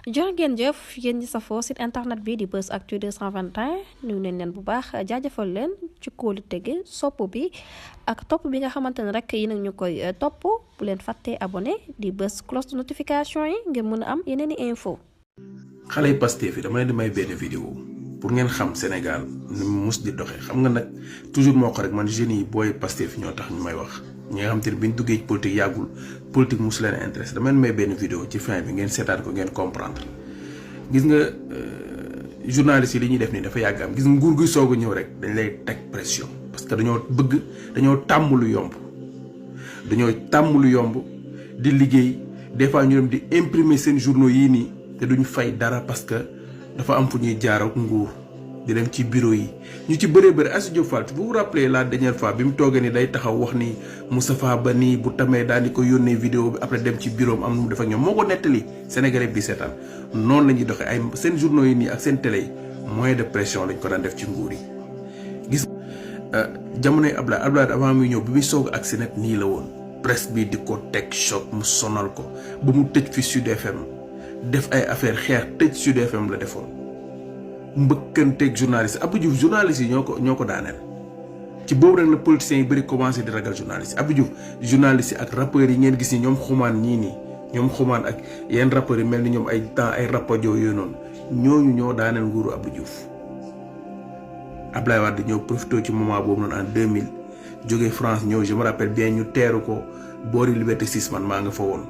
jërë ngeen jëf yéen ñi safoo site internet bi di Buzz Actu 221 nuyu nañ leen bu baax jaajëfal leen ci kóolu tege sopp bi ak topp bi nga xamante ne rek yi nag ñu koy topp bu leen fàttee abonné di bës cloche de notification yi ngir mën a am yeneen i info. xale yi Pastef yi dama leen di may benn vidéo pour ngeen xam Sénégal ni mu mus di doxee xam nga nag toujours moo ko rek man jeunes yi booy Pastef ñoo tax ñu may wax ñi nga xam te ne bi ñu duggee ci politique yàggul politique mus leen intéressé dama leen may benn vidéo ci fin bi ngeen seetaan ko ngeen comprendre gis nga journalistes yi li ñuy def nii dafa yàgg am gis nga nguur gi soog a ñëw rek dañ lay teg pression parce que dañoo tàmm lu yomb di liggéey des fois ñu dem di imprimer seen journaux yii nii te duñ fay dara parce que dafa am fu ñuy jaar ak nguur di dem ci bureau yi ñu ci bëree bëri Astou Diop Fall vous vous rappelez la dernière fois bi mu toogee ni day taxaw wax ni Moustapha Ba nii bu tamee daal di ko yónnee vidéo bi après dem ci bureau am nu mu def ak ñoom moo ko nettali Sénégalais bi seetaan noonu la ñuy doxee ay seen journaux yi nii ak seen télé yi moyen de pression lañ ko daan def ci nguur yi. gis jamonoy Abdoulaye avant muy ñëw bi muy soog ak si nag nii la woon presse bi di ko teg choc mu sonal ko ba mu tëj fi Sud FM def ay affaire xeex tëj Sud FM la defoon. mbëkkanteeg journaliste Abdou Diouf journaliste yi ñoo ko daaneel ci boobu nag la politiciens yi bëri commencé di ragal journaliste Abdou Diouf journaliste yi ak rappeurs yi ngeen gis ni ñoom xumaan ñoom xumaan ak yenn rappeurs yi mel ni ñoom ay temps ay rapajo yooyu noonu ñooñu ñoo daaneel nguuru Abdou Diouf. Abdoulaye Wade ñëw profité ci moment boobu noonu en 2000 jógee France ñëw je me rappelle bien ñu teeru ko boori Liberté 6 man maa nga fa woon.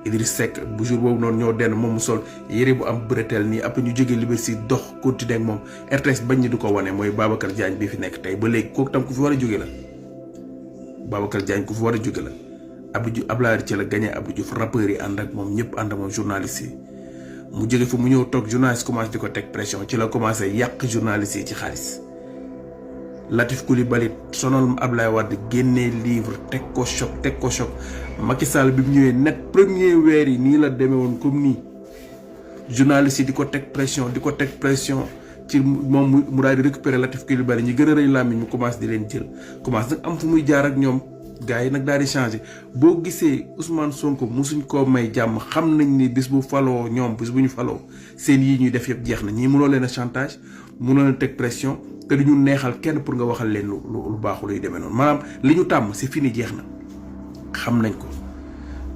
Idriss Seck bu jour boobu noonu ñoo denn moom mu sol yére bu am bretelle nii après ñu jógee Liberté dox continuer ak moom RTS bañ ñi du ko wane mooy Babacar Diagne bi fi nekk tey ba léegi kooku tam ku fi war a jóge la Babacar Diagne ku fi war a jóge la Abdou Diouf Abdoulaye ci la gagné Abdou Diouf rappeurs yi ànd ak moom ñëpp ànd ak moom journaliste yi mu jóge fu mu ñëw toog journaliste commencé di ko teg pression ci la commencé yàq journaliste yi ci xaalis Latif Coulibaly sonal Abdoulaye Wade génnee livre teg ko choc Macky Sall bi mu ñëwee net premier weer yi nii la demee woon comme nii journaliste yi di ko teg pression ci moom mu daal di récupérer Latif Coulibaly ñi gën a rëy làmmiñ mu commencé di leen jël commencé nag am fu muy jaar ak ñoom gars yi nag daal di changé boo gisee Ousmane Sonko mosuñ koo may jàmm xam nañ ni bis bu faloo ñoom bis bu ñu faloo seen yii ñuy def yëpp jeex na ñii mënoo leen a chantage mënoo leen teg pression te du ñu neexal kenn pour nga waxal leen lu baaxul luy demee noonu maanaam li ñu tàmm c'est fini jeex na xam nañ ko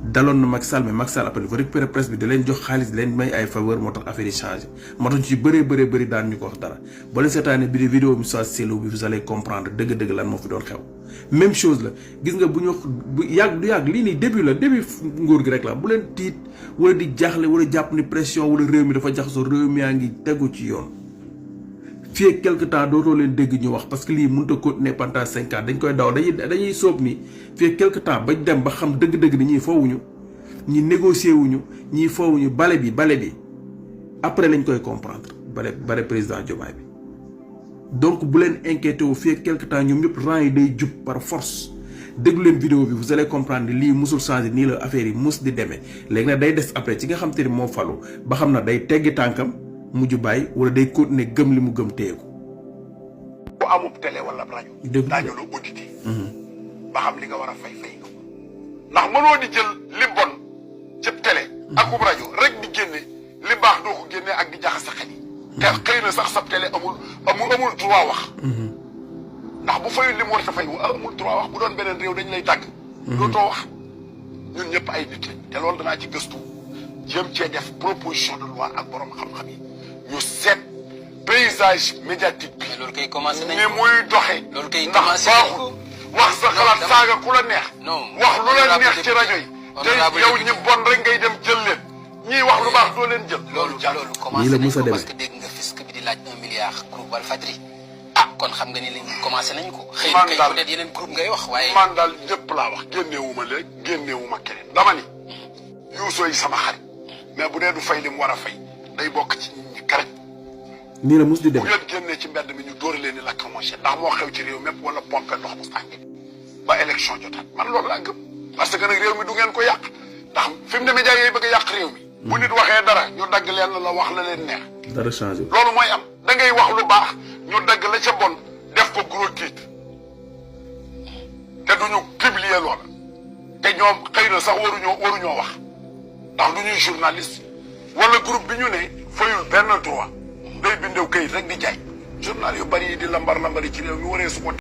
daloon na Macky Sall mais Macky Sall après dafa récupérer presse bi da leen jox xaalis di leen may ay faveur moo tax affaire yi changé moo tax ñu ci bëri daan ñu ko wax dara ba leen seetaane bi de vidéo bi soit selo bi vous allez comprendre dëgg-dëgg lan moo fi doon xew même chose la gis nga bu yàgg lii nii début nguur gi rek la bu leen tiit wala di jaaxle wala jàpp ni pression wala réew mi dafa jaxasoo réew mi yaa ngi tegu ci yoon fii quelque temps dootoo leen dégg ñu wax parce que lii mënut a continuer pendant 5 ans dañ koy daw dañuy sóob ni fii quelque temps bañ dem ba xam dëgg-dëgg ni ñii foowuñu ñi négocier wuñu ñii foowuñu bale bi après lañ koy comprendre bale président Diomaye bi donc bu leen inquiété wu fii quelque temps ñoom ñëpp rang yi day jub par force déglu leen vidéo bi vous allez comprendre ni lii musul changé nii la affaire yi mus di demee léegi nag day des après ci nga xam te ni moo falu ba xam na day teggi tànkam mujj bàyyi wala day continuer gëm li mu gëm téye ko. bu amub télé wala rajo. daañu la audité. ba xam li nga war a fay nga ko. ndax mënoo di jël li bon ci télé. ak ub rajo rek di génne li baax doo ko génne ak di jaxase xel yi. te xëy na sax sab télé amul droit wax. ndax bu fayul li mu war a fay amul droit wax bu doon beneen réew dañu lay tàgg. dootoo wax ñun ñëpp ay nit lañ te loolu danaa ci gëstu jéem cee def proposition de loi ak borom xam-xam yi. ñu seet paysage médiatique bi. loolu kay commencé nañ ni muy doxee. loolu kay commencé nañ ko wax sa xalaat saaga ku la neex. wax lu la neex ci rajo yi. te yow ñi bon rek ngay dem jël leen. ñiy wax lu baax doo leen jël. loolu commencé nañ ko parce que dégg nga fisc bi di laaj 1 milliard groupe Walfadjri. kon xam nga ni lañ commencé nañ ko. xëy na kay peut-être yeneen groupe ngay wax waaye. man daal ñëpp laa wax génneewuma léegi génneewuma keneen dama ni. yuusoo yi sama xarit. mais bu dee du fay li mu war a fay day bokk ci karaj nii la mus di dem bu leen génnee ci mbedd mi ñu dóor leen ni lakk moche ndax moo xew ci réew mépp wala pompe ndox mu tàng ba élection jotaat man loolu laa gëm parce que nag réew mi du ngeen ko yàq ndax fi mu ne média yooyu bëgg a yàq réew mi bu nit waxee dara ñu dagg leen la wax la leen neex dara changé loolu mooy am da ngay wax lu baax ñu dagg la ca bon def ko gros titre te duñu publier loola te ñoom xëy na sax waruñoo wax ndax du ñuy journaliste wala groupe bi ñu ne fayul benn droit day bindew këyit rek di jaay journal yu bari yi di lambar ci réew mi waree su ko